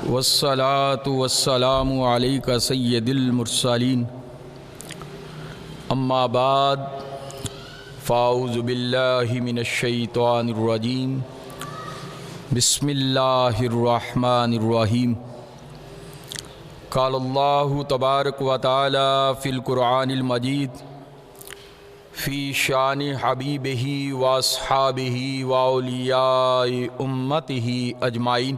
والصلاة والسلام علیک سید المرسلین اما بعد فاعوذ باللہ من الشیطان الرجیم بسم اللہ الرحمن الرحیم قال اللہ تبارک و تعالی فی القرآن المجید فی شان حبیبہ و اصحابہ و اولیاء امتہ اجمعین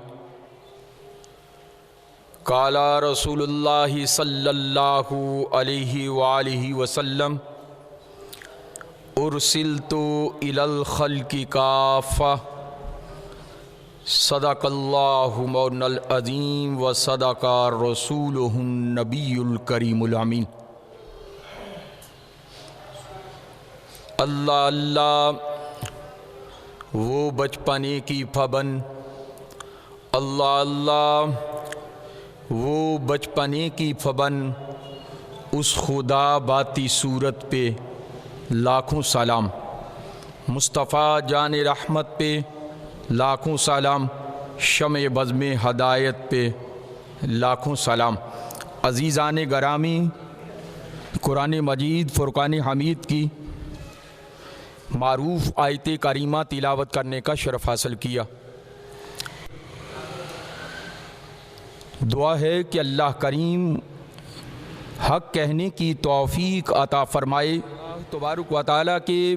قال رسول اللہ صلی اللہ علیہ وآلہ وسلم ارسلت الی الخلق کافہ صدق اللہ مولانا العظیم و صدق رسولہ النبی الکریم الامین۔ اللہ اللہ وہ بچپنے کی پابند، اللہ اللہ وہ بچپنے کی پابند، اس خدا باتی صورت پہ لاکھوں سلام، مصطفیٰ جان رحمت پہ لاکھوں سلام، شمع بزم ہدایت پہ لاکھوں سلام۔ عزیزان گرامی، قرآن مجید فرقان حمید کی معروف آیت کریمہ تلاوت کرنے کا شرف حاصل کیا۔ دعا ہے کہ اللہ کریم حق کہنے کی توفیق عطا فرمائے۔ تبارک و تعالیٰ کے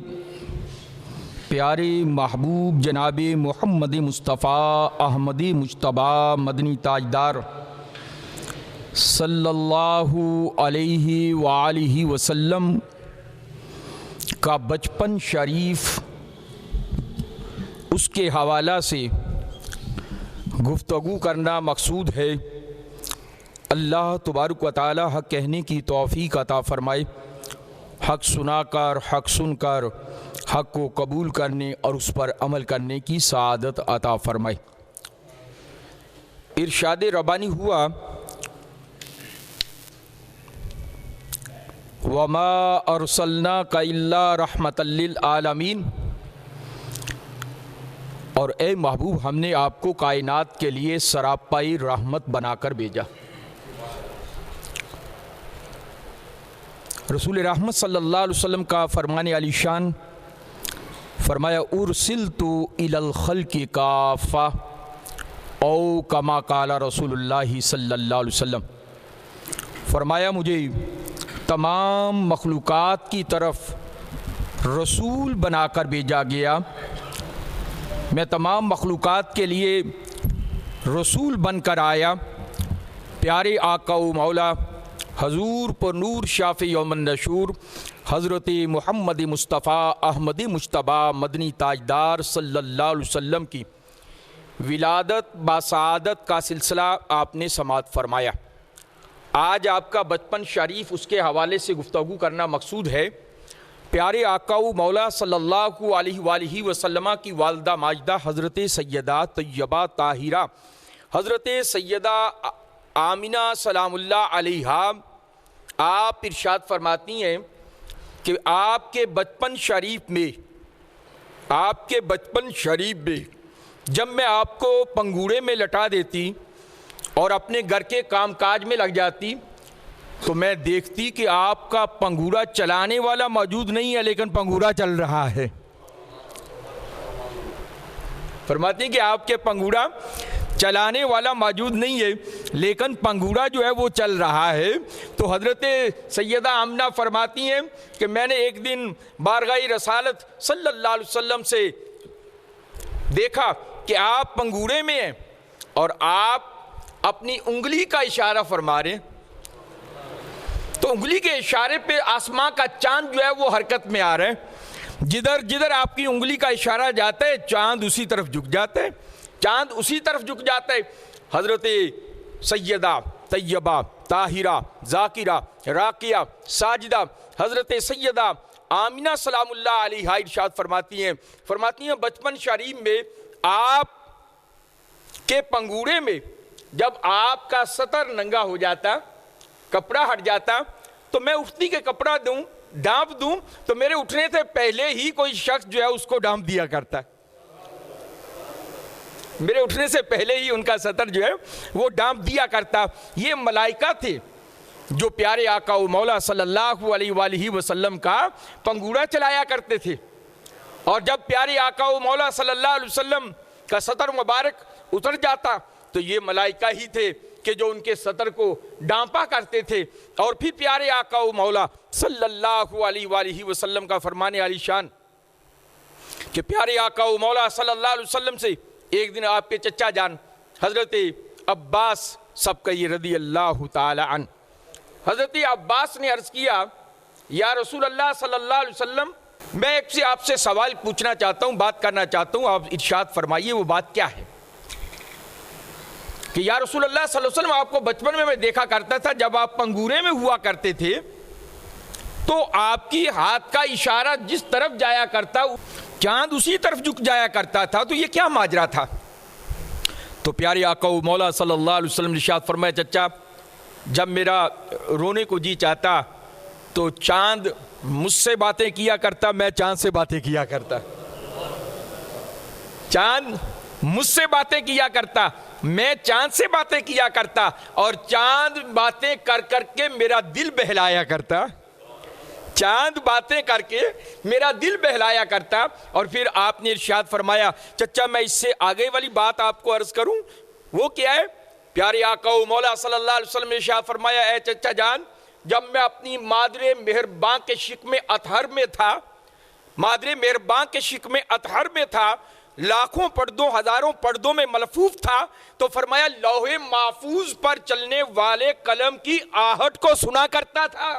پیارے محبوب جناب محمد مصطفیٰ احمد مجتبیٰ مدنی تاجدار صلی اللہ علیہ وآلہ وسلم کا بچپن شریف، اس کے حوالہ سے گفتگو کرنا مقصود ہے۔ اللہ تبارک و تعالی حق کہنے کی توفیق عطا فرمائے، حق سنا کر، حق سن کر حق کو قبول کرنے اور اس پر عمل کرنے کی سعادت عطا فرمائے۔ ارشاد ربانی ہوا وَمَا أَرْسَلْنَاكَ إِلَّا رَحْمَةً لِّلْعَالَمِينَ، اور اے محبوب ہم نے آپ کو کائنات کے لیے سراپائی رحمت بنا کر بھیجا۔ رسول رحمت صلی اللہ علیہ وسلم کا فرمان علی شان، فرمایا ارسلت الی الخلق کافہ، او کما قال رسول اللہ صلی اللہ علیہ وسلم، فرمایا مجھے تمام مخلوقات کی طرف رسول بنا کر بھیجا گیا، میں تمام مخلوقات کے لیے رسول بن کر آیا۔ پیارے آقا و مولا حضور پر نور شافع یوم النشور حضرت محمد مصطفیٰ احمد مجتبیٰ مدنی تاجدار صلی اللہ علیہ وسلم کی ولادت باسعادت کا سلسلہ آپ نے سماعت فرمایا۔ آج آپ کا بچپن شریف، اس کے حوالے سے گفتگو کرنا مقصود ہے۔ پیارے آقا و مولا صلی اللہ علیہ وآلہ وسلم کی والدہ ماجدہ حضرت سیدہ طیبہ طاہرہ حضرت سیدہ آمنہ سلام اللہ علیہا، آپ ارشاد فرماتی ہیں کہ آپ کے بچپن شریف میں جب میں آپ کو پنگوڑے میں لٹا دیتی اور اپنے گھر کے کام کاج میں لگ جاتی تو میں دیکھتی کہ آپ کا پنگورا چلانے والا موجود نہیں ہے لیکن پنگورا چل رہا ہے۔ فرماتی ہیں کہ آپ کے پنگورا چلانے والا موجود نہیں ہے لیکن پنگورا جو ہے وہ چل رہا ہے۔ تو حضرت سیدہ آمنہ فرماتی ہیں کہ میں نے ایک دن بارگاہ رسالت صلی اللہ علیہ وسلم سے دیکھا کہ آپ پنگورے میں ہیں اور آپ اپنی انگلی کا اشارہ فرما رہے ہیں، تو انگلی کے اشارے پہ آسمان کا چاند جو ہے وہ حرکت میں آ رہا ہے۔ جدھر جدھر آپ کی انگلی کا اشارہ جاتا ہے چاند اسی طرف جھک جاتا ہے، چاند اسی طرف جھک جاتا ہے۔ حضرت سیدہ طیبہ طاہرہ ذاکرہ راقیہ ساجدہ حضرت سیدہ آمنہ سلام اللہ علیہا ارشاد فرماتی ہیں بچپن شریف میں آپ کے پنگورے میں جب آپ کا سطر ننگا ہو جاتا، کپڑا ہٹ جاتا، تو میں اٹھتی کہ کپڑا ڈانپ دوں تو میرے اٹھنے سے پہلے ہی کوئی شخص جو ہے اس کو ڈانپ دیا کرتا ہے۔ میرے اٹھنے سے پہلے ہی ان کا سطر جو ہے وہ ڈانپ دیا کرتا۔ یہ ملائکہ تھے جو پیارے آقا و مولا صلی اللہ علیہ وآلہ وسلم کا پنگوڑا چلایا کرتے تھے، اور جب پیارے آقا و مولا صلی اللہ علیہ وسلم کا سطر مبارک اتر جاتا تو یہ ملائکہ ہی تھے کہ جو ان کے سطر کو ڈانپا کرتے تھے۔ اور پھر پیارے آقا و مولا صلی اللہ علیہ وآلہ وسلم کا فرمان عالی شان کہ پیارے آقا و مولا صلی اللہ علیہ وسلم سے ایک دن آپ کے چچا جان حضرت عباس سبقی رضی اللہ تعالی عنہ، حضرت عباس نے عرض کیا یا رسول اللہ صلی اللہ علیہ وسلم، میں آپ سے سوال پوچھنا چاہتا ہوں، بات کرنا چاہتا ہوں، آپ ارشاد فرمائیے وہ بات کیا ہے؟ کہ یا رسول اللہ صلی اللہ علیہ وسلم، آپ کو بچپن میں دیکھا کرتا تھا جب آپ پنگورے میں ہوا کرتے تھے تو آپ کی ہاتھ کا اشارہ جس طرف جایا کرتا چاند اسی طرف جھک جایا کرتا تھا، تو یہ کیا ماجرا تھا؟ تو پیارے آقا و مولا صلی اللہ علیہ وسلم نے ارشاد فرمایا چچا، جب میرا رونے کو جی چاہتا تو چاند مجھ سے باتیں کیا کرتا، میں چاند سے باتیں کیا کرتا، چاند مجھ سے باتیں کیا کرتا، میں چاند سے باتیں کیا کرتا، اور چاند باتیں کر کر کے میرا دل بہلایا کرتا، چاند باتیں کر کے میرا دل بہلایا کرتا۔ اور پھر آپ نے ارشاد فرمایا چچا میں اس سے آگے والی بات آپ کو عرض کروں، وہ کیا ہے؟ پیارے آقا و مولا صلی اللہ علیہ وسلم نے ارشاد فرمایا اے چچا جان، جب میں اپنی مادر مہرباں کے شکم اطہر میں تھا، مادر مہرباں کے شکم اطہر میں تھا، لاکھوں پردوں ہزاروں پردوں میں ملفوف تھا، تو فرمایا لوح محفوظ پر چلنے والے قلم کی آہٹ کو سنا کرتا تھا،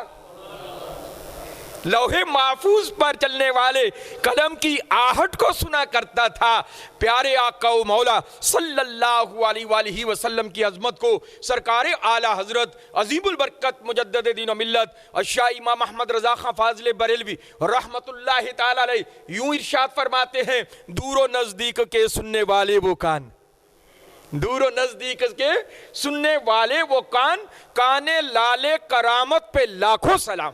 لوح محفوظ پر چلنے والے قلم کی آہٹ کو سنا کرتا تھا۔ پیارے آقا و مولا صلی اللہ علیہ وآلہ وسلم کی عظمت کو سرکار اعلیٰ حضرت عظیم البرکت مجدد دین و ملت شاہ امام احمد رضا خان فاضل بریلوی رحمت اللہ تعالی علیہ یوں ارشاد فرماتے ہیں، دور و نزدیک کے سننے والے وہ کان، دور و نزدیک کے سننے والے وہ کان، کانے لالے کرامت پہ لاکھوں سلام،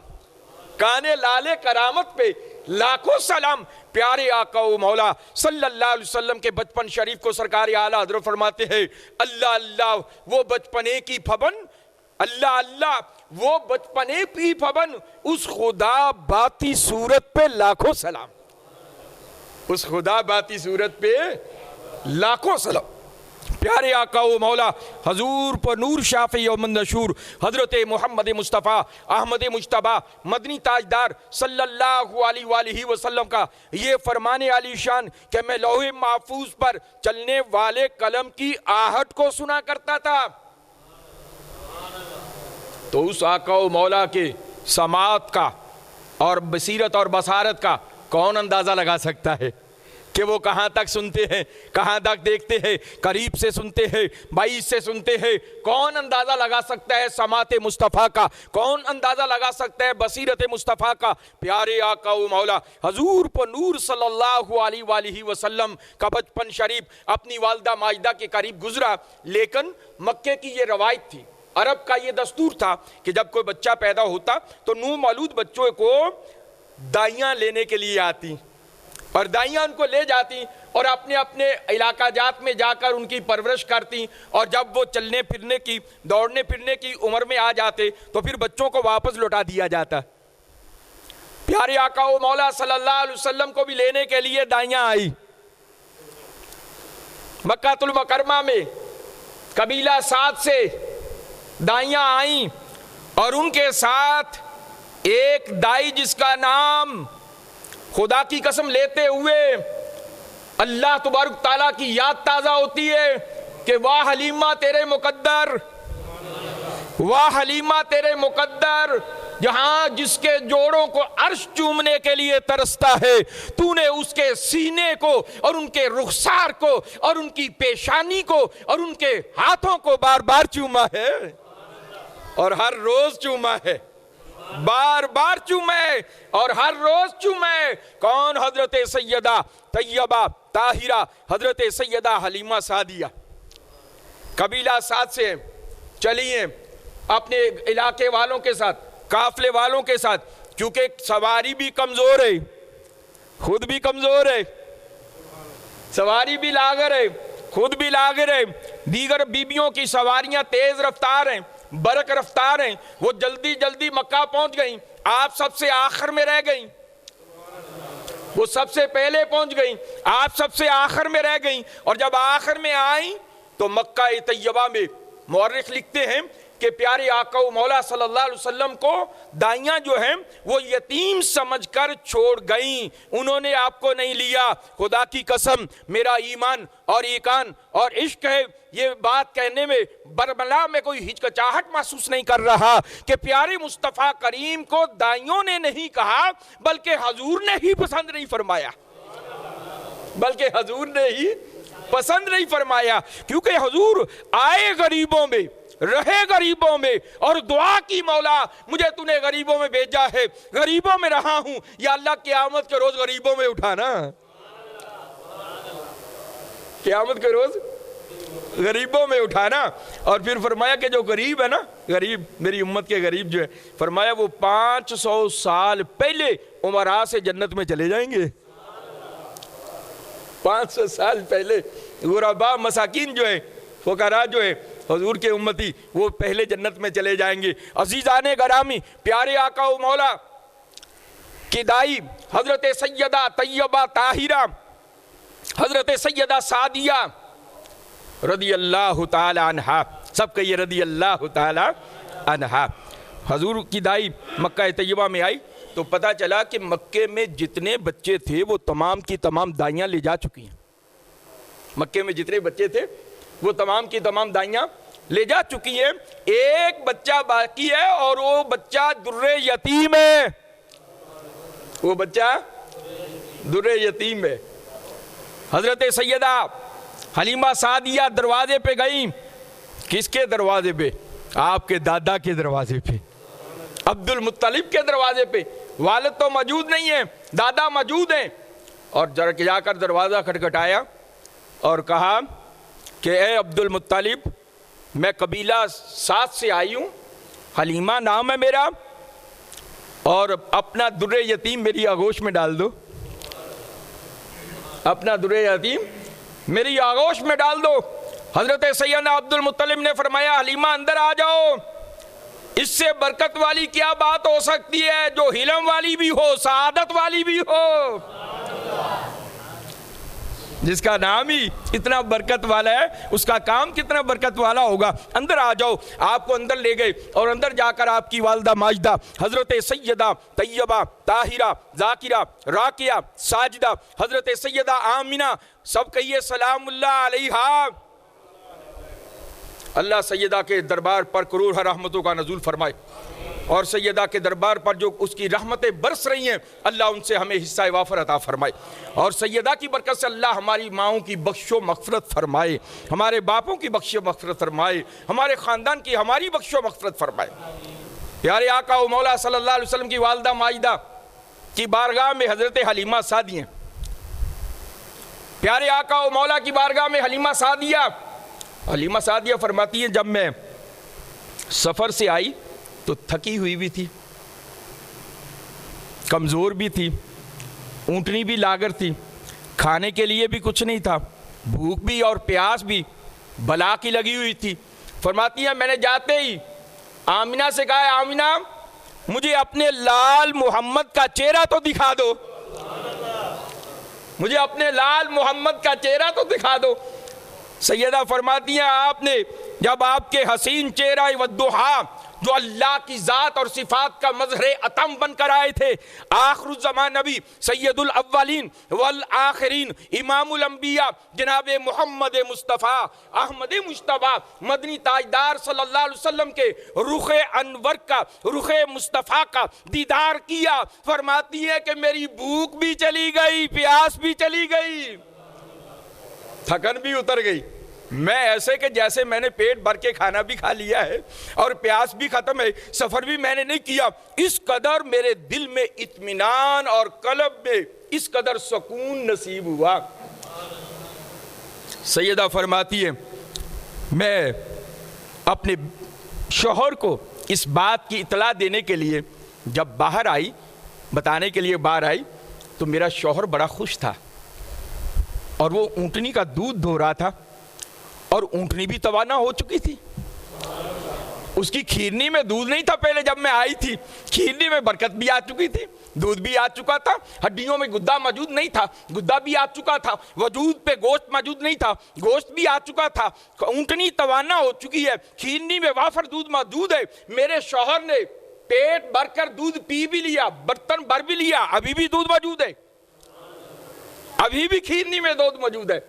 کانے لالے کرامت پہ لاکھوں سلام۔ پیارے آقا و مولا صلی اللہ علیہ وسلم کے بچپن شریف کو سرکار اعلیٰ حضرت فرماتے ہیں اللہ اللہ وہ بچپنے کی پھبن، اللہ اللہ وہ بچپنے کی پھبن، اس خدا باتی صورت پہ لاکھوں سلام، اس خدا باتی صورت پہ لاکھوں سلام۔ پیارے آقا و مولا حضور پر نور شافعی و منشور حضرت محمد مصطفیٰ احمد مجتبیٰ مدنی تاجدار صلی اللہ علیہ وآلہ وسلم کا یہ فرمان عالی شان کہ میں لوح محفوظ پر چلنے والے قلم کی آہٹ کو سنا کرتا تھا، تو اس آقا و مولا کے سماعت کا اور بصیرت اور بصارت کا کون اندازہ لگا سکتا ہے کہ وہ کہاں تک سنتے ہیں، کہاں تک دیکھتے ہیں، قریب سے سنتے ہیں، بعید سے سنتے ہیں؟ کون اندازہ لگا سکتا ہے سماعت مصطفیٰ کا؟ کون اندازہ لگا سکتا ہے بصیرت مصطفیٰ کا؟ پیارے آقا و مولا حضور پر نور صلی اللہ علیہ وآلہ وسلم کا بچپن شریف اپنی والدہ ماجدہ کے قریب گزرا، لیکن مکے کی یہ روایت تھی، عرب کا یہ دستور تھا کہ جب کوئی بچہ پیدا ہوتا تو نو مولود بچوں کو دائیاں لینے کے لیے آتی، اور دائیاں ان کو لے جاتی اور اپنے اپنے علاقہ جات میں جا کر ان کی پرورش کرتی، اور جب وہ چلنے پھرنے کی دوڑنے پھرنے کی عمر میں آ جاتے تو پھر بچوں کو واپس لوٹا دیا جاتا۔ پیارے آقا و مولا صلی اللہ علیہ وسلم کو بھی لینے کے لیے دائیاں آئی، مکہ المکرمہ میں قبیلہ سعد سے دائیاں آئیں، اور ان کے ساتھ ایک دائی جس کا نام خدا کی قسم لیتے ہوئے اللہ تبارک تعالیٰ کی یاد تازہ ہوتی ہے کہ واہ حلیمہ تیرے مقدر، واہ حلیمہ تیرے مقدر، جہاں جس کے جوڑوں کو عرش چومنے کے لیے ترستا ہے تو نے اس کے سینے کو اور ان کے رخسار کو اور ان کی پیشانی کو اور ان کے ہاتھوں کو بار بار چوما ہے، اور ہر روز چوما ہے، بار بار چومے اور ہر روز چومے۔ کون؟ حضرت سیدہ طیبہ طاہرہ حضرت سیدہ حلیمہ سعدیہ، قبیلہ سعد سے چلیے اپنے علاقے والوں کے ساتھ، قافلے والوں کے ساتھ، کیونکہ سواری بھی کمزور ہے، خود بھی کمزور ہے، سواری بھی لاغر ہے، خود بھی لاغر ہیں، دیگر بیبیوں کی سواریاں تیز رفتار ہیں، برق رفتار ہیں، وہ جلدی جلدی مکہ پہنچ گئیں، آپ سب سے آخر میں رہ گئیں، وہ سب سے پہلے پہنچ گئیں، آپ سب سے آخر میں رہ گئیں، اور جب آخر میں آئیں تو مکہ طیبہ میں مورخ لکھتے ہیں کہ پیارے آقا و مولا صلی اللہ علیہ وسلم کو دائیاں جو ہیں وہ یتیم سمجھ کر چھوڑ گئیں، انہوں نے آپ کو نہیں لیا۔ خدا کی قسم میرا ایمان اور ایقان اور عشق ہے، یہ بات کہنے میں برملا میں کوئی ہچکچاہٹ محسوس نہیں کر رہا کہ پیارے مصطفیٰ کریم کو دائیوں نے نہیں کہا بلکہ حضور نے ہی پسند نہیں فرمایا، بلکہ حضور نے ہی پسند نہیں فرمایا، کیونکہ حضور آئے غریبوں میں، رہے غریبوں میں، اور دعا کی مولا مجھے تو نے غریبوں میں بھیجا ہے، غریبوں میں رہا ہوں، یا اللہ قیامت کے روز غریبوں میں اٹھانا، قیامت کے روز غریبوں میں اٹھانا۔ اور پھر فرمایا کہ جو غریب ہے نا، غریب میری امت کے غریب جو ہے، فرمایا وہ 500 سال پہلے عمراء سے جنت میں چلے جائیں گے، 500 سال پہلے غرباء مساکین جو ہیں، فقراء جو ہیں، حضور کے امتی، وہ پہلے جنت میں چلے جائیں گے۔ عزیزان گرامی، پیارے آقا و مولا کی دائی حضرت سیدہ طیبہ طاہرہ حضرت سیدہ سعدیہ رضی اللہ تعالی عنہا، سب کہیے رضی اللہ تعالی عنہا، حضور کی دائی مکہ طیبہ میں آئی تو پتہ چلا کہ مکے میں جتنے بچے تھے وہ تمام کی تمام دائیاں لے جا چکی ہیں، مکے میں جتنے بچے تھے وہ تمام کی تمام دائیاں لے جا چکی ہیں، ایک بچہ باقی ہے اور وہ بچہ در یتیم ہے، وہ بچہ در یتیم ہے۔ حضرت سیدہ حلیمہ سعدیہ دروازے پہ گئیں، کس کے دروازے پہ؟ آپ کے دادا کے دروازے پہ، عبد المطلب کے دروازے پہ، والد تو موجود نہیں ہیں، دادا موجود ہیں، اور جا کر دروازہ کھٹکھٹایا اور کہا کہ اے عبد المطلب، میں قبیلہ سعد سے آئی ہوں، حلیمہ نام ہے میرا، اور اپنا در یتیم میری آغوش میں ڈال دو، اپنا در یتیم میری آغوش میں ڈال دو۔ حضرت سیدنا عبد المطلب نے فرمایا حلیمہ اندر آ جاؤ، اس سے برکت والی کیا بات ہو سکتی ہے جو حلم والی بھی ہو، سعادت والی بھی ہو، جس کا نام ہی اتنا برکت والا ہے اس کا کام کتنا برکت والا ہوگا، اندر آ جاؤ۔ آپ کو اندر لے گئے اور اندر جا کر آپ کی والدہ ماجدہ حضرت سیدہ طیبہ طاہرہ ذاکرہ راکیہ ساجدہ حضرت سیدہ آمنہ، سب کہیے سلام اللہ علیہا، اللہ سیدہ کے دربار پر کروڑ رحمتوں کا نزول فرمائے، اور سیدہ کے دربار پر جو اس کی رحمتیں برس رہی ہیں اللہ ان سے ہمیں حصہ وافر عطا فرمائے، اور سیدہ کی برکت سے اللہ ہماری ماؤں کی بخش و مغفرت فرمائے، ہمارے باپوں کی بخش و مغفرت فرمائے، ہمارے خاندان کی ہماری بخش و مغفرت فرمائے۔ پیارے آقا و مولا صلی اللہ علیہ وسلم کی والدہ ماجدہ کی بارگاہ میں حضرت حلیمہ سعدیہ، پیارے آقا و مولا کی بارگاہ میں حلیمہ سعدیہ فرماتی ہیں جب میں سفر سے آئی تو تھکی ہوئی بھی تھی، کمزور بھی تھی، اونٹنی بھی لاغر تھی، کھانے کے لیے بھی کچھ نہیں تھا، بھوک بھی اور پیاس بھی بلا کی لگی ہوئی تھی۔ فرماتی ہیں میں نے جاتے ہی آمنہ سے کہا آمنہ مجھے اپنے لال محمد کا چہرہ تو دکھا دو، مجھے اپنے لال محمد کا چہرہ تو دکھا دو۔ سیدہ فرماتی ہیں آپ نے جب آپ کے حسین چہرہ والضحیٰ جو اللہ کی ذات اور صفات کا مظہر اتم بن کر آئے تھے، آخر الزمان نبی سید الاولین والآخرین امام الانبیاء جناب محمد مصطفیٰ احمد مجتبیٰ مدنی تاجدار صلی اللہ علیہ وسلم کے رخ انور کا، رخ مصطفیٰ کا دیدار کیا، فرماتی ہے کہ میری بھوک بھی چلی گئی، پیاس بھی چلی گئی، تھکن بھی اتر گئی، میں ایسے کہ جیسے میں نے پیٹ بھر کے کھانا بھی کھا لیا ہے اور پیاس بھی ختم ہے، سفر بھی میں نے نہیں کیا، اس قدر میرے دل میں اطمینان اور قلب میں اس قدر سکون نصیب ہوا۔ سیدہ فرماتی ہے میں اپنے شوہر کو اس بات کی اطلاع دینے کے لیے جب باہر آئی، بتانے کے لیے باہر آئی تو میرا شوہر بڑا خوش تھا اور وہ اونٹنی کا دودھ دھو رہا تھا اور اونٹنی بھی توانا ہو چکی تھی. اس کی کھیرنی میں دودھ نہیں تھا پہلے جب میں آئی تھی, کھیرنی میں برکت بھی آ چکی تھی, دودھ بھی آ چکا تھا, ہڈیوں میں گدا موجود نہیں تھا, گدا بھی آ چکا تھا, وجود پہ گوشت موجود نہیں تھا, گوشت بھی آ چکا تھا, اونٹنی توانا ہو چکی ہے, کھیرنی میں وافر دودھ موجود ہے. میرے شوہر نے پیٹ بھر کر دودھ پی بھی لیا, برتن بھر بھی لیا, ابھی بھی دودھ موجود ہے, ابھی بھی کھیرنی میں دودھ موجود ہے.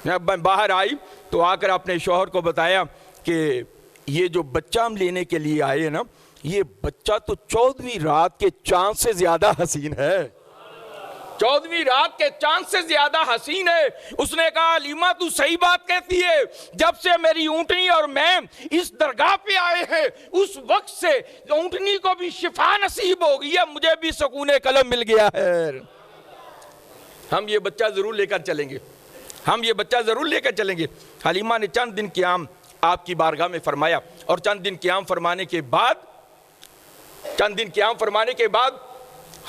میں باہر آئی تو آ کر اپنے شوہر کو بتایا کہ یہ جو بچہ ہم لینے کے لیے آئے نا, یہ بچہ تو 14ویں رات کے چاند سے زیادہ حسین ہے, 14ویں رات کے چاند سے زیادہ حسین ہے. اس نے کہا حلیمہ تو صحیح بات کہتی ہے, جب سے میری اونٹنی اور میں اس درگاہ پہ آئے ہیں اس وقت سے اونٹنی کو بھی شفا نصیب ہو گئی ہے, مجھے بھی سکون قلب مل گیا ہے. ہم یہ بچہ ضرور لے کر چلیں گے, ہم یہ بچہ ضرور لے کر چلیں گے. حلیمہ نے چند دن قیام آپ کی بارگاہ میں فرمایا, اور چند دن قیام فرمانے کے بعد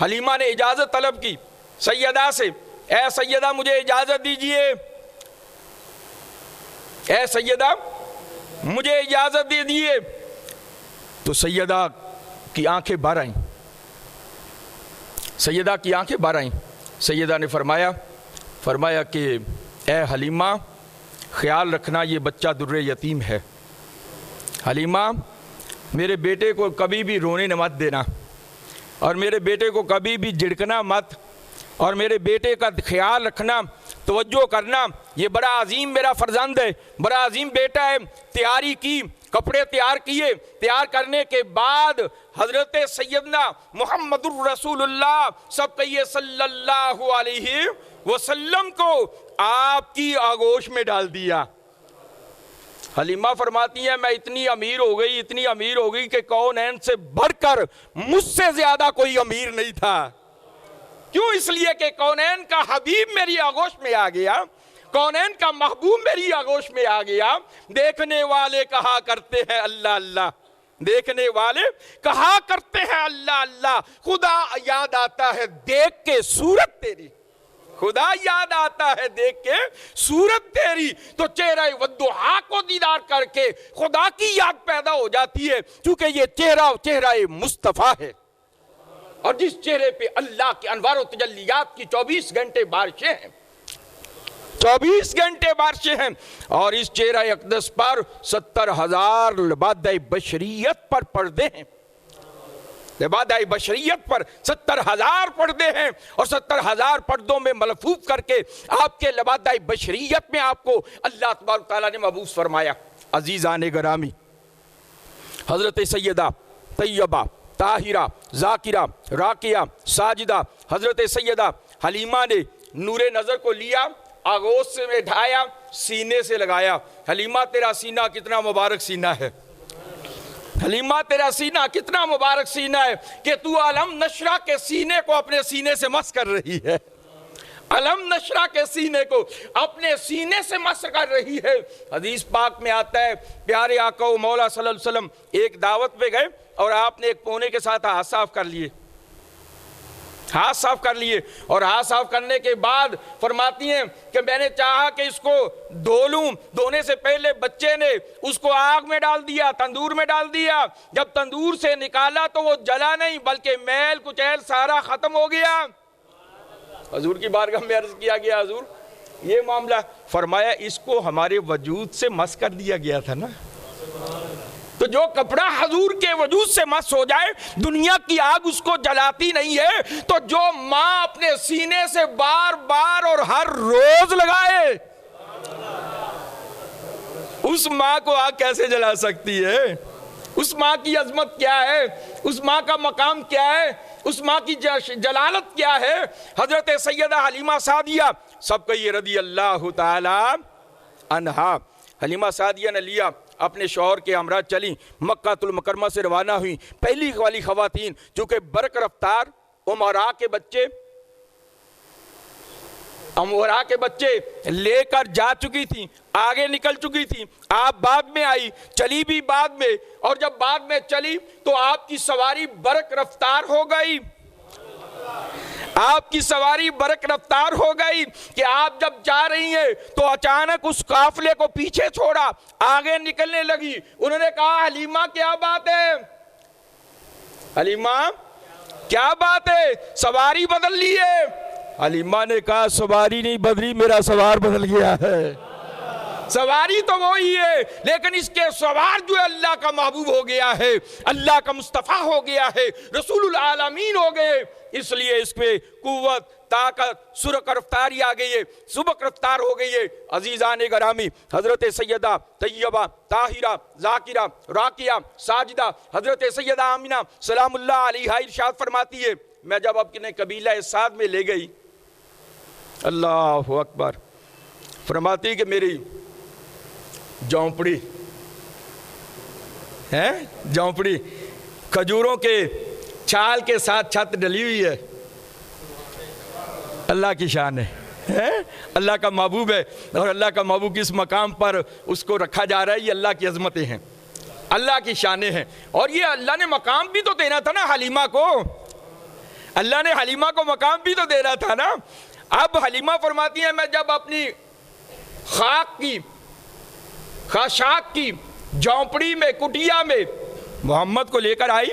حلیمہ نے اجازت طلب کی سیدہ سے, اے سیدہ مجھے اجازت دیجئے, اے سیدہ مجھے اجازت دے دیئے. تو سیدہ کی آنکھیں بھر آئیں, سیدہ کی آنکھیں بھر آئیں. سیدہ نے فرمایا کہ اے حلیمہ خیال رکھنا یہ بچہ در یتیم ہے. حلیمہ میرے بیٹے کو کبھی بھی رونے نہ مت دینا, اور میرے بیٹے کو کبھی بھی جھڑکنا مت, اور میرے بیٹے کا خیال رکھنا, توجہ کرنا. یہ بڑا عظیم میرا فرزند ہے, بڑا عظیم بیٹا ہے. تیاری کی, کپڑے تیار کیے, تیار کرنے کے بعد حضرت سیدنا محمد الرسول اللہ سب کہیے صلی اللہ علیہ وسلم کو آپ کی آغوش میں ڈال دیا. حلیمہ فرماتی ہیں میں اتنی امیر ہو گئی کہ کونین سے بڑھ کر مجھ سے زیادہ کوئی امیر نہیں تھا. کیوں؟ اس لیے کہ کونین کا حبیب میری آغوش میں آ گیا, کونین کا محبوب میری آغوش میں آ گیا. دیکھنے والے کہا کرتے ہیں اللہ اللہ, دیکھنے والے کہا کرتے ہیں اللہ اللہ. خدا یاد آتا ہے دیکھ کے صورت تیری, خدا یاد آتا ہے دیکھ کے صورت تیری. تو چہرہ والضحیٰ کو دیدار کر کے خدا کی یاد پیدا ہو جاتی ہے, کیونکہ یہ چہرہ مصطفیٰ ہے, اور جس چہرے پہ اللہ کے انوار و تجلیات کی 24 گھنٹے بارشیں ہیں, 24 گھنٹے بارشیں ہیں. اور اس چہرہ اقدس پر 70,000 لبادہ بشریت پر پردے ہیں, لبادہ بشریت پر 70,000 پردے ہیں, اور 70,000 پردوں میں ملفوف کر کے آپ کے لبادہ بشریت میں آپ کو اللہ تبارک تعالیٰ نے مبعوث فرمایا. عزیزان گرامی, حضرت سیدہ طیبہ طاہرہ ذاکرہ راکیہ ساجدہ حضرت سیدہ حلیمہ نے نور نظر کو لیا, آغوش سے اٹھایا, سینے سے لگایا. حلیمہ تیرا سینہ کتنا مبارک سینہ ہے, حلیمہ تیرا سینہ کتنا مبارک سینہ ہے کہ تو علم نشرہ کے سینے کو اپنے سینے سے مس کر رہی ہے, علم نشرہ کے سینے کو اپنے سینے سے مس کر رہی ہے. حدیث پاک میں آتا ہے پیارے آقا و مولا صلی اللہ علیہ وسلم ایک دعوت پہ گئے, اور آپ نے ایک پونے کے ساتھ ہاتھ صاف کر لیے, ہاتھ صاف کر لیے, اور ہاتھ صاف کرنے کے بعد فرماتی ہیں کہ میں نے چاہا کہ اس کو دھو لوں, دھونے سے پہلے بچے نے اس کو آگ میں ڈال دیا, تندور میں ڈال دیا. جب تندور سے نکالا تو وہ جلا نہیں بلکہ میل کچیل سارا ختم ہو گیا. حضور کی بارگاہ میں عرض کیا گیا حضور یہ معاملہ, فرمایا اس کو ہمارے وجود سے مس کر دیا گیا تھا نا. تو جو کپڑا حضور کے وجود سے مس ہو جائے دنیا کی آگ اس کو جلاتی نہیں ہے. تو جو ماں اپنے سینے سے بار بار اور ہر روز لگائے اس ماں کو آگ کیسے جلا سکتی ہے؟ اس ماں کی عظمت کیا ہے, اس ماں کا مقام کیا ہے, اس ماں کی جلالت کیا ہے. حضرت سیدہ حلیمہ سعدیہ سب کہیے رضی اللہ تعالی عنہا. حلیمہ سعدیہ نے لیا, اپنے شوہر کے ہمراہ چلی, مکہ المکرمہ سے روانہ ہوئی. پہلی والی خواتین چونکہ برق رفتار امورا کے بچے لے کر جا چکی تھی, آگے نکل چکی تھی. آپ بعد میں آئی, چلی بھی بعد میں, اور جب بعد میں چلی تو آپ کی سواری برق رفتار ہو گئی. آپ کی سواری برق رفتار ہو گئی کہ آپ جب جا رہی ہیں تو اچانک اس قافلے کو پیچھے چھوڑا، آگے نکلنے لگی. انہوں نے کہا حلیمہ کیا بات ہے، حلیمہ کیا بات ہے، سواری بدل لی ہے؟ حلیمہ نے کہا سواری نہیں بدلی، میرا سوار بدل گیا ہے. سواری تو وہی ہے لیکن اس کے سوار جو ہے اللہ کا محبوب ہو گیا ہے، اللہ کا مصطفیٰ ہو گیا ہے، رسول العالمین ہو گئے. اس لیے اس میں قوت، طاقت، سرعت رفتاری آ گئی ہے، سبق رفتار ہو گئی ہے. عزیزان گرامی، حضرت سیدہ طیبہ طاہرہ ذاکرہ راکیہ ساجدہ حضرت سیدہ آمنہ سلام اللہ علیہا ارشاد فرماتی ہے، میں جب اپنے قبیلہ سعد میں لے گئی، اللہ اکبر، فرماتی کہ میری جھونپڑی ہے، جھونپڑی کھجوروں کے چھال کے ساتھ چھت ڈلی ہوئی ہے. اللہ کی شان ہے، اللہ کا محبوب ہے، اور اللہ کا محبوب کس مقام پر اس کو رکھا جا رہا ہے، یہ اللہ کی عظمتیں ہیں، اللہ کی شانیں ہیں. اور یہ اللہ نے مقام بھی تو دینا تھا نا حلیمہ کو، اللہ نے حلیمہ کو مقام بھی تو دینا تھا نا. اب حلیمہ فرماتی ہیں میں جب اپنی خاک کی خاشاک کی جھونپڑی میں کٹیا میں محمد کو لے کر آئی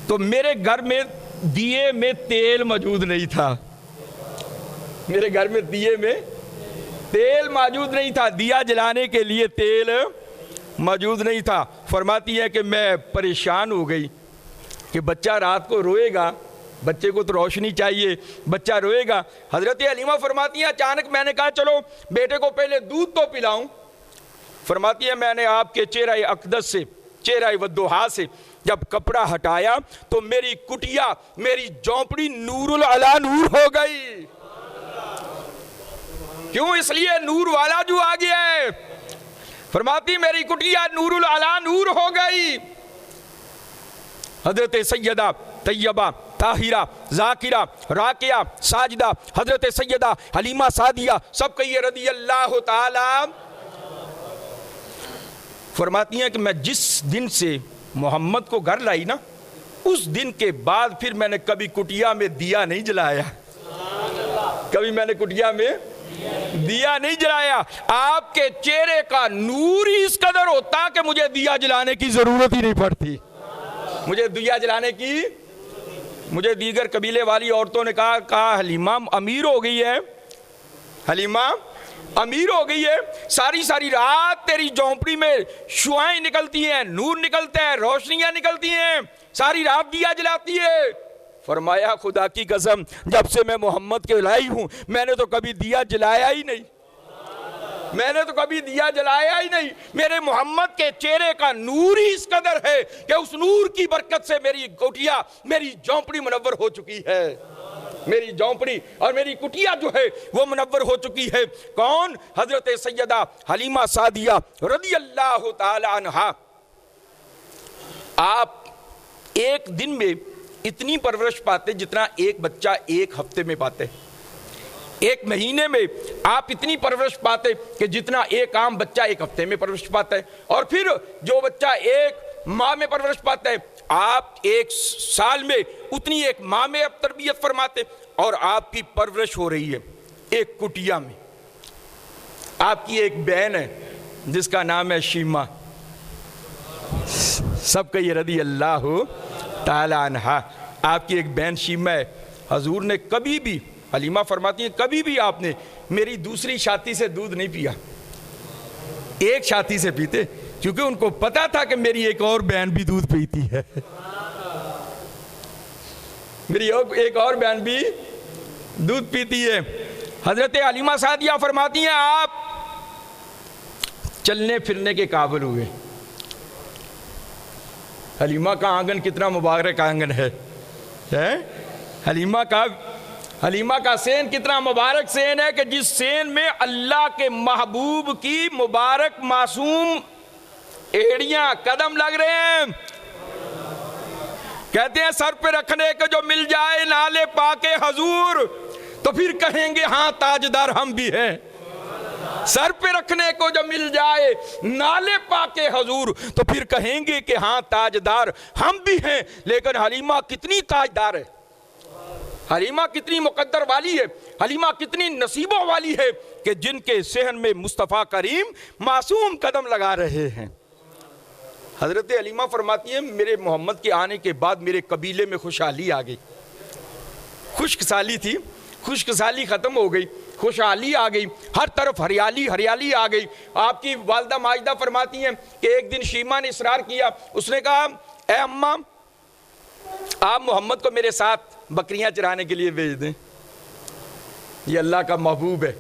تو میرے گھر میں دیے میں تیل موجود نہیں تھا، میرے گھر میں دیے میں تیل موجود نہیں تھا، دیا جلانے کے لیے تیل موجود نہیں تھا. فرماتی ہے کہ میں پریشان ہو گئی کہ بچہ رات کو روئے گا، بچے کو تو روشنی چاہیے، بچہ روئے گا. حضرت حلیمہ فرماتی ہیں اچانک میں نے کہا چلو بیٹے کو پہلے دودھ تو پلاؤں. فرماتی ہے میں نے آپ کے چہرہ اقدس سے، چہرہ ودوحا سے جب کپڑا ہٹایا تو میری کٹیا، میری جھونپڑی نور العلا نور ہو گئی. کیوں؟ اس لیے نور والا جو آ گیا ہے. فرماتی میری کٹیا نور العلا نور ہو گئی. حضرت سیدہ طیبہ طاہرہ ذاکرہ راکیہ ساجدہ حضرت سیدہ حلیمہ سعدیہ سب کہیے رضی اللہ تعالی. فرماتی ہیں کہ میں جس دن سے محمد کو گھر لائی نا، اس دن کے بعد پھر میں نے کبھی کٹیا میں دیا نہیں جلایا، کبھی میں نے کٹیا میں دیا نہیں جلایا. آپ کے چہرے کا نور ہی اس قدر ہوتا کہ مجھے دیا جلانے کی ضرورت ہی نہیں پڑتی، مجھے دیا جلانے کی. مجھے دیگر قبیلے والی عورتوں نے کہا حلیمہ امیر ہو گئی ہے، حلیمہ امیر ہو گئی ہے، ساری ساری رات تیری جھونپڑی میں شعائیں نکلتی ہیں، نور نکلتا ہے، روشنیاں نکلتی ہیں، ساری رات دیا جلاتی ہے. فرمایا خدا کی قسم جب سے میں محمد کے لائی ہوں میں نے تو کبھی دیا جلایا ہی نہیں، میں نے تو کبھی دیا جلایا ہی نہیں. میرے محمد کے چہرے کا نور ہی اس قدر ہے کہ اس نور کی برکت سے میری کٹیا، میری جھونپڑی منور ہو چکی ہے، میری جھونپڑی اور میری کٹیا جو ہے وہ منور ہو چکی ہے. کون؟ حضرت سیدہ حلیمہ سعدیہ رضی اللہ تعالی عنہا. آپ ایک دن میں اتنی پرورش پاتے جتنا ایک بچہ ایک ہفتے میں پاتے، ایک مہینے میں آپ اتنی پرورش پاتے کہ جتنا ایک عام بچہ ایک ہفتے میں پرورش پاتا ہے، اور پھر جو بچہ ایک ماہ میں پرورش پاتا ہے آپ ایک سال میں اتنی ایک ماہ میں اب تربیت فرماتے. اور آپ کی پرورش ہو رہی ہے ایک کٹیا میں. آپ کی ایک بہن ہے جس کا نام ہے شیمہ، سب کا یہ رضی اللہ تعالی عنہا. آپ کی ایک بہن شیمہ ہے. حضور نے کبھی بھی، حلیمہ فرماتی ہیں کبھی بھی آپ نے میری دوسری چھاتی سے دودھ نہیں پیا، ایک چھاتی سے پیتے، کیونکہ ان کو پتا تھا کہ میری ایک اور بہن بھی دودھ پیتی ہے، میری ایک اور بہن بھی دودھ پیتی ہے. حضرت حلیمہ سعدیہ فرماتی ہیں آپ چلنے پھرنے کے قابل ہوئے. حلیمہ کا آنگن کتنا مبارک آنگن ہے، حلیمہ کا سین کتنا مبارک سین ہے کہ جس سین میں اللہ کے محبوب کی مبارک معصوم ایڑیاں قدم لگ رہے ہیں. کہتے ہیں سر پہ رکھنے کے جو مل جائے نالے پاک حضور تو پھر کہیں گے ہاں تاجدار ہم بھی ہیں. سر پہ رکھنے کو جو مل جائے نالے پاک حضور تو پھر کہیں گے کہ ہاں تاجدار ہم بھی ہیں. لیکن حلیمہ کتنی تاجدار ہے، حلیمہ کتنی مقدر والی ہے، حلیمہ کتنی نصیبوں والی ہے کہ جن کے صحن میں مصطفیٰ کریم معصوم قدم لگا رہے ہیں۔ حضرت حلیمہ فرماتی ہیں میرے محمد کے آنے کے بعد میرے قبیلے میں خوشحالی آ گئی، خشک سالی تھی، خشک سالی ختم ہو گئی، خوشحالی آ گئی، ہر طرف ہریالی ہریالی آ گئی۔ آپ کی والدہ ماجدہ فرماتی ہیں کہ ایک دن شیمہ نے اصرار کیا، اس نے کہا اے اماں آپ محمد کو میرے ساتھ بکریاں چرانے کے لیے بھیج دیں، یہ اللہ کا محبوب ہے،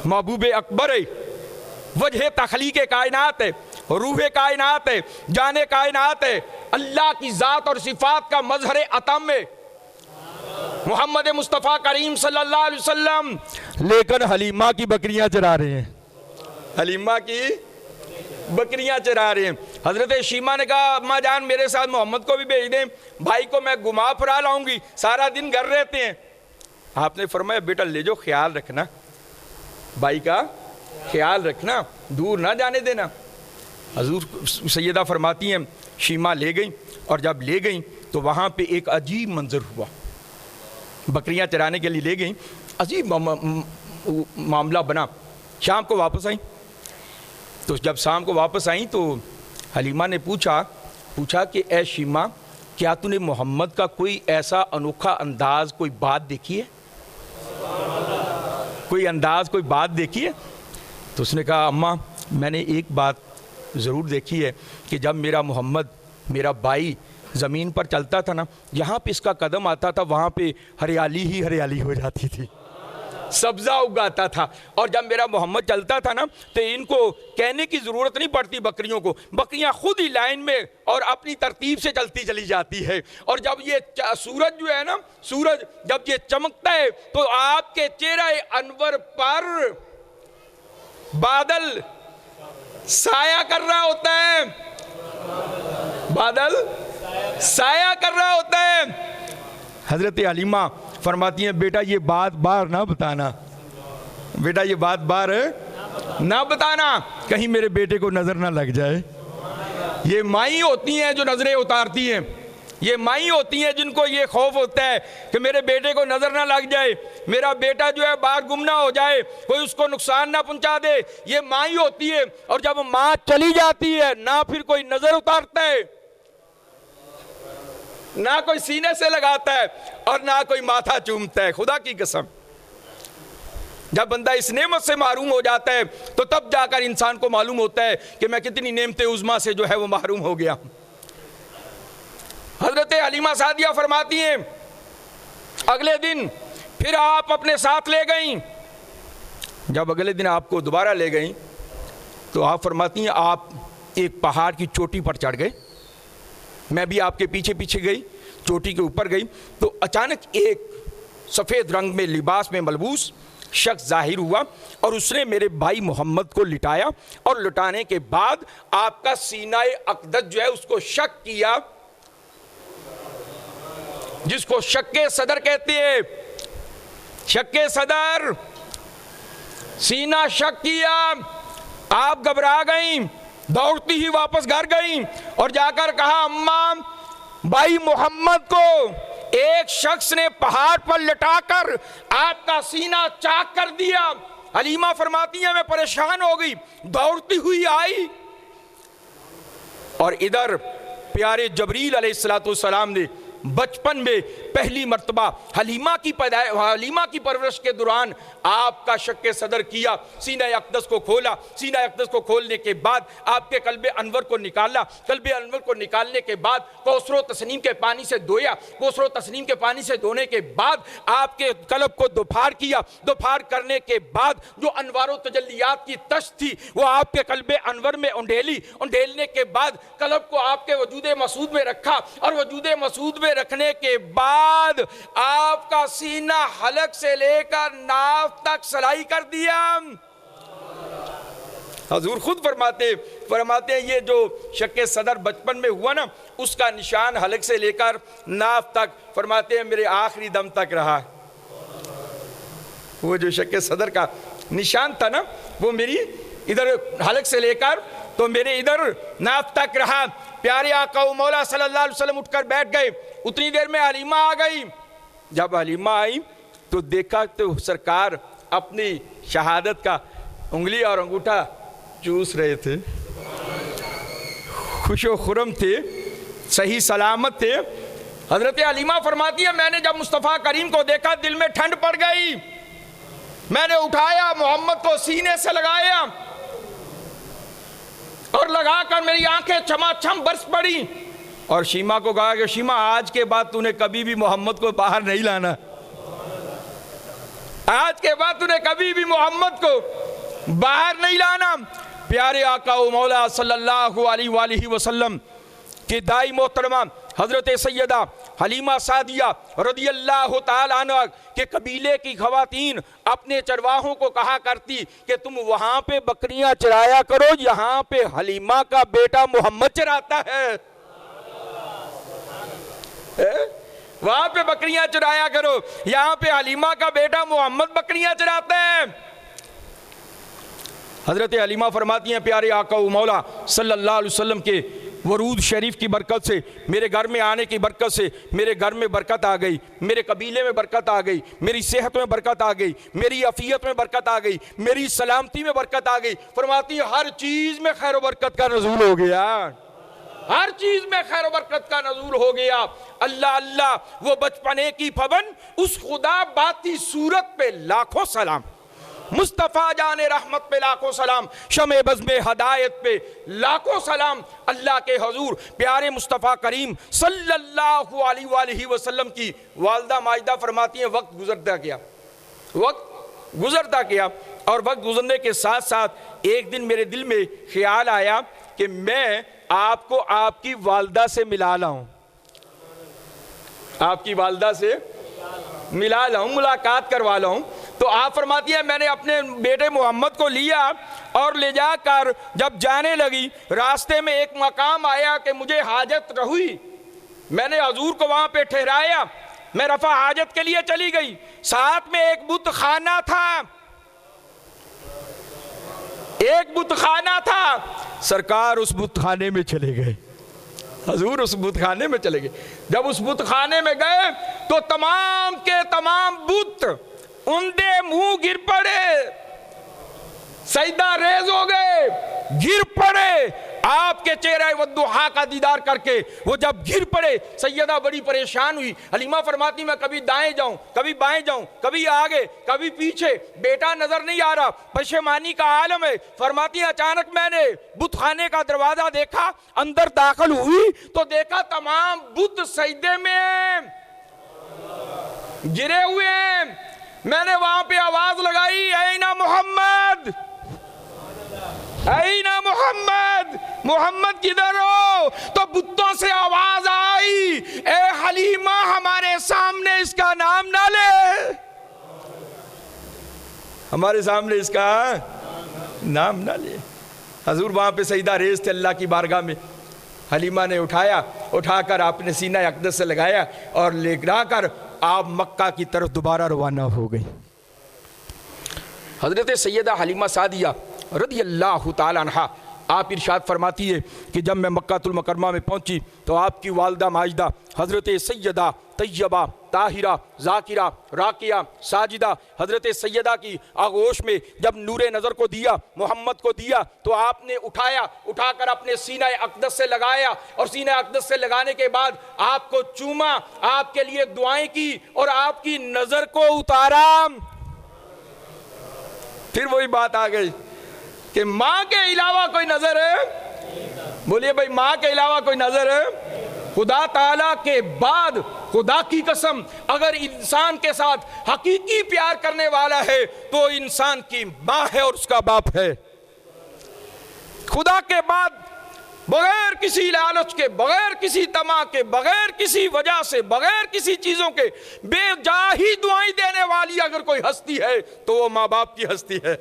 محبوب اکبر ہے، وجہ تخلیق کائنات ہے، روح کائنات ہے، جان کائنات ہے، اللہ کی ذات اور صفات کا مظہر اتم ہے محمد مصطفیٰ کریم صلی اللہ علیہ وسلم، لیکن حلیمہ کی بکریاں چرا رہے ہیں، حلیمہ کی بکریاں چرا رہے ہیں۔ حضرت شیمہ نے کہا اماں جان میرے ساتھ محمد کو بھی بھیج دیں، بھائی کو میں گھما پھرا لاؤں گی، سارا دن گھر رہتے ہیں۔ آپ نے فرمایا بیٹا لے جو، خیال رکھنا، بھائی کا خیال رکھنا، دور نہ جانے دینا۔ حضور سیدہ فرماتی ہیں شیمہ لے گئیں، اور جب لے گئیں تو وہاں پہ ایک عجیب منظر ہوا، بکریاں چرانے کے لیے لے گئیں، عجیب معاملہ بنا۔ شام کو واپس آئیں، تو جب شام کو واپس آئیں تو حلیمہ نے پوچھا کہ اے شیمہ کیا تو نے محمد کا کوئی ایسا انوکھا انداز، کوئی بات دیکھی ہے، کوئی انداز، کوئی بات دیکھی ہے؟ تو اس نے کہا اماں میں نے ایک بات ضرور دیکھی ہے کہ جب میرا محمد، میرا بھائی زمین پر چلتا تھا نا، جہاں پہ اس کا قدم آتا تھا وہاں پہ ہریالی ہی ہریالی ہو جاتی تھی، سبزہ اگاتا تھا۔ اور جب میرا محمد چلتا تھا نا تو ان کو کہنے کی ضرورت نہیں پڑتی بکریوں کو، بکریاں خود ہی لائن میں اور اپنی ترتیب سے چلتی چلی جاتی ہے۔ اور جب یہ سورج جو ہے نا، سورج جب یہ چمکتا ہے تو آپ کے چہرہ انور پر بادل سایہ کر رہا ہوتا ہے، بادل سایہ کر رہا ہوتا ہے۔ حضرت حلیمہ فرماتی ہیں بیٹا یہ بات بار نہ بتانا، بیٹا یہ بات بار نہ بتانا، کہیں میرے بیٹے کو نظر نہ لگ جائے۔ یہ مائی ہوتی ہیں جو نظریں اتارتی ہیں، یہ مائی ہوتی ہیں جن کو یہ خوف ہوتا ہے کہ میرے بیٹے کو نظر نہ لگ جائے، میرا بیٹا جو ہے باہر گم نہ ہو جائے، کوئی اس کو نقصان نہ پہنچا دے، یہ مائی ہوتی ہے۔ اور جب ماں چلی جاتی ہے نہ پھر کوئی نظر اتارتا ہے، نہ کوئی سینے سے لگاتا ہے، اور نہ کوئی ماتھا چومتا ہے۔ خدا کی قسم جب بندہ اس نعمت سے محروم ہو جاتا ہے تو تب جا کر انسان کو معلوم ہوتا ہے کہ میں کتنی نعمت عظمیٰ سے جو ہے وہ محروم ہو گیا۔ حضرت حلیمہ سعدیہ فرماتی ہیں اگلے دن پھر آپ اپنے ساتھ لے گئیں۔ جب اگلے دن آپ کو دوبارہ لے گئیں تو آپ فرماتی ہیں آپ ایک پہاڑ کی چوٹی پر چڑھ گئے، میں بھی آپ کے پیچھے پیچھے گئی، چوٹی کے اوپر گئی تو اچانک ایک سفید رنگ میں لباس میں ملبوس شخص ظاہر ہوا، اور اس نے میرے بھائی محمد کو لٹایا، اور لٹانے کے بعد آپ کا سینہ اقدس جو ہے اس کو شق کیا، جس کو شق صدر کہتے ہیں، شق صدر، سینہ شق کیا، آپ گھبرا گئیں، دوڑتی ہی واپس گھر گئیں اور جا کر کہا اماں بھائی محمد کو ایک شخص نے پہاڑ پر لٹا کر آپ کا سینہ چاک کر دیا۔ حلیمہ فرماتی ہیں میں پریشان ہو گئی، دوڑتی ہوئی آئی، اور ادھر پیارے جبریل علیہ السلام نے بچپن میں پہلی مرتبہ حلیمہ کی پرورش کے دوران آپ کا شق صدر کیا، سینہ اقدس کو کھولا، سینہ اقدس کو کھولنے کے بعد آپ کے قلب انور کو نکالا، قلب انور کو نکالنے کے بعد کوثر و تسنیم کے پانی سے دھویا، کوثر و تسنیم کے پانی سے دھونے کے بعد آپ کے قلب کو دوپھار کیا، دوپھار کرنے کے بعد جو انوار و تجلیات کی تشت تھی وہ آپ کے قلب انور میں انڈھیلنے کے بعد قلب کو آپ کے وجود مسعود میں رکھا، اور وجود مسعود میں رکھنے کے بعد آپ کا سینہ حلق سے لے کر ناف تک سلائی کر دیا۔ حضور خود فرماتے ہیں یہ جو شق صدر بچپن میں ہوا نا اس کا نشان حلق سے لے کر ناف تک فرماتے ہیں میرے آخری دم تک رہا۔ وہ جو شق صدر کا نشان تھا نا وہ میری ادھر حلق سے لے کر تو میرے ادھر ناف تک رہا۔ پیارے آقا و مولا صلی اللہ علیہ وسلم اٹھ کر بیٹھ گئے، اتنی دیر میں حلیمہ آ گئی، جب حلیمہ آئی تو دیکھا تو سرکار اپنی شہادت کا انگلی اور انگوٹھا چوس رہے تھے، خوش و خرم تھے، صحیح سلامت تھے۔ حضرت حلیمہ فرماتی ہے میں نے جب مصطفیٰ کریم کو دیکھا دل میں ٹھنڈ پڑ گئی، میں نے اٹھایا محمد کو سینے سے لگایا اور لگا کر میری آنکھیں چماچم برس پڑی اور شیمہ کو کہا کہ شیمہ آج کے بعد تو نے کبھی بھی محمد کو باہر نہیں لانا، آج کے بعد تو نے کبھی بھی محمد کو باہر نہیں لانا۔ پیارے آقا و مولا صلی اللہ علیہ وآلہ وسلم کی دائی محترمہ حضرت سیدہ حلیمہ سعدیہ رضی اللہ تعالیٰ عنہ کے قبیلے کی خواتین اپنے چرواہوں کو کہا کرتی کہ تم وہاں پہ بکریاں چرایا کرو، یہاں پہ حلیمہ کا بیٹا محمد چراتا ہے، وہاں پہ بکریاں چرایا کرو، یہاں پہ حلیمہ کا بیٹا محمد بکریاں چراتا ہے۔ حضرت حلیمہ فرماتی ہیں پیارے آقا و مولا صلی اللہ علیہ وسلم کے ورود شریف کی برکت سے، میرے گھر میں آنے کی برکت سے میرے گھر میں برکت آ گئی، میرے قبیلے میں برکت آ گئی، میری صحت میں برکت آ گئی، میری عافیت میں برکت آ گئی، میری سلامتی میں برکت آ گئی۔ فرماتی ہیں ہر چیز میں خیر و برکت کا نزول ہو گیا، ہر چیز میں خیر و برکت کا نزول ہو گیا۔ اللہ اللہ وہ بچپنے کی پھبن اس خدا باتی صورت پہ لاکھوں سلام، مصطفیٰ جان رحمت پہ لاکھوں سلام، شمع بزم ہدایت پہ لاکھوں سلام۔ اللہ کے حضور پیارے مصطفیٰ کریم صلی اللہ علیہ وآلہ وسلم کی والدہ ماجدہ فرماتی ہیں وقت گزرتا گیا، وقت گزرتا گیا، اور وقت گزرنے کے ساتھ ساتھ ایک دن میرے دل میں خیال آیا کہ میں آپ کو آپ کی والدہ سے ملا لاؤں، آپ کی والدہ سے ملا لاؤں، ملاقات کروا لاؤں۔ تو آپ فرماتی ہیں میں نے اپنے بیٹے محمد کو لیا اور لے جا کر جب جانے لگی راستے میں ایک مقام آیا کہ مجھے حاجت رہی، میں نے حضور کو وہاں پہ ٹھہرایا، میں رفع حاجت کے لیے چلی گئی، ساتھ میں ایک بت خانہ تھا، ایک بت خانہ تھا، سرکار اس بت خانے میں چلے گئے، حضور اس بت خانے میں چلے گئے۔ جب اس بت خانے میں گئے تو تمام کے تمام بت اندے منہ گر پڑے، سجدہ ریز ہو گئے، گر پڑے آپ کے چہرہ والضحیٰ کا دیدار کر کے۔ وہ جب گر پڑے سیدہ بڑی پریشان ہوئی، حلیمہ فرماتی میں کبھی دائیں جاؤں، کبھی بائیں جاؤں، کبھی آگے کبھی پیچھے، بیٹا نظر نہیں آ رہا، پشیمانی کا عالم ہے۔ فرماتی اچانک میں نے بت خانے کا دروازہ دیکھا، اندر داخل ہوئی تو دیکھا تمام بت سجدے میں گرے ہوئے ہیں۔ میں نے وہاں پہ آواز لگائی اینہ محمد، اینہ محمد، محمد کدھر ہو؟ تو بتوں سے آواز آئی اے حلیمہ ہمارے سامنے اس کا نام نہ لے، ہمارے سامنے اس کا نام نہ لے۔ حضور وہاں پہ سجدہ ریز تھے اللہ کی بارگاہ میں، حلیمہ نے اٹھا کر آپ نے سینہ اقدس سے لگایا اور لے جا کر آپ مکہ کی طرف دوبارہ روانہ ہو گئی۔ حضرت سیدہ حلیمہ سعدیہ رضی اللہ تعالیٰ عنہ آپ ارشاد فرماتی ہے کہ جب میں مکہ المکرمہ میں پہنچی تو آپ کی والدہ ماجدہ حضرت سیدہ طیبہ طاہرہ ذاکرہ راقیہ ساجدہ حضرت سیدہ کی آغوش میں جب نور نظر کو دیا، محمد کو دیا، تو آپ نے اٹھا کر اپنے سینہ اقدس سے لگایا اور سینہ اقدس سے لگانے کے بعد آپ کو چوما، آپ کے لیے دعائیں کی اور آپ کی نظر کو اتارا۔ پھر وہی بات آ گئی کہ ماں کے علاوہ کوئی نظر ہے؟ بولیے بھائی ماں کے علاوہ کوئی نظر ہے؟ خدا تعالیٰ کے بعد خدا کی قسم اگر انسان کے ساتھ حقیقی پیار کرنے والا ہے تو انسان کی ماں ہے اور اس کا باپ ہے۔ خدا کے بعد بغیر کسی لالچ کے، بغیر کسی طمع کے، بغیر کسی وجہ سے، بغیر کسی چیزوں کے بے جا ہی دعائیں دینے والی اگر کوئی ہستی ہے تو وہ ماں باپ کی ہستی ہے،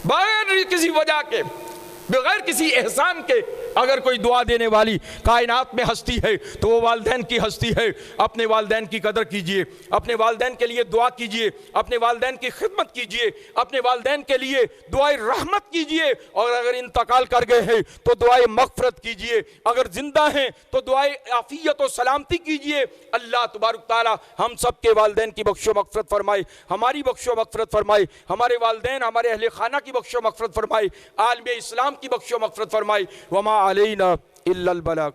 بغیر کسی وجہ کے۔ بغیر کسی احسان کے اگر کوئی دعا دینے والی کائنات میں ہستی ہے تو وہ والدین کی ہستی ہے۔ اپنے والدین کی قدر کیجئے، اپنے والدین کے لیے دعا کیجئے، اپنے والدین کی خدمت کیجئے، اپنے والدین کے لیے دعائے رحمت کیجئے، اور اگر انتقال کر گئے ہیں تو دعائے مغفرت کیجئے، اگر زندہ ہیں تو دعائے عافیت و سلامتی کیجئے۔ اللہ تبارک تعالی ہم سب کے والدین کی بخش و مغفرت فرمائے، ہماری بخش و مغفرت فرمائے، ہمارے والدین ہمارے اہل خانہ کی بخش و مغفرت فرمائے، عالم اسلام کی بخش و مغفرت فرمائے۔ وما علینا الا البلاغ۔